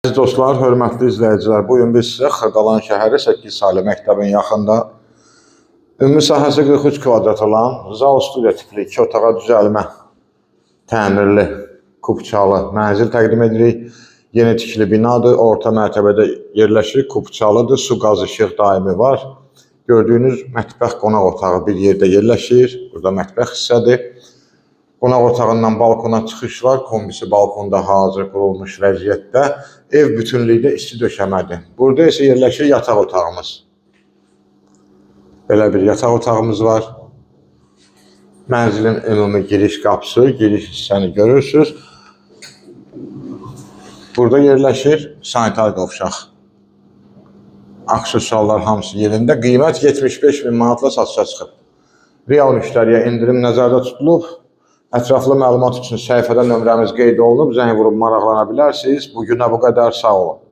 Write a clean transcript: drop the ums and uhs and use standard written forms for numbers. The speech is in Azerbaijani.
Əziz dostlar, hörmətli izləyicilər, bugün biz sizə Xırdalan şəhəri 8 saylı məktəbin yaxında ümumi sahəsi 43 kvadrat olan zal studiya tipli 2 otağa düzəlmə təmirli kubçalı mənzil təqdim edirik. Yeni tikili binadır, orta mərtəbədə yerləşir, kubçalıdır, su, qaz, işıq daimi var. Gördüyünüz mətbəx qonaq otağı bir yerdə yerləşir, burada mətbəx hissədir. Qonaq otağından balkona çıxış var, kombisi balkonda hazır qurulmuş vəziyyətdə. Ev bütünlükdə isti döşəmədir. Burada isə yerləşir yataq otağımız. Belə bir yataq otağımız var. Mənzilin ümumi giriş qapısı, giriş hissəni görürsünüz. Burada yerləşir sanitar qovşaq. Aksesuarlar hamısı yerində. Qiymət 75.000 manatla satışa çıxıb. Real müştəriyə indirim nəzərdə tutulub. Ətraflı məlumat üçün səhifədə nömrəmiz qeyd olunub. Zəng vurub maraqlana bilərsiniz. Bugünə bu qədər, sağ olun.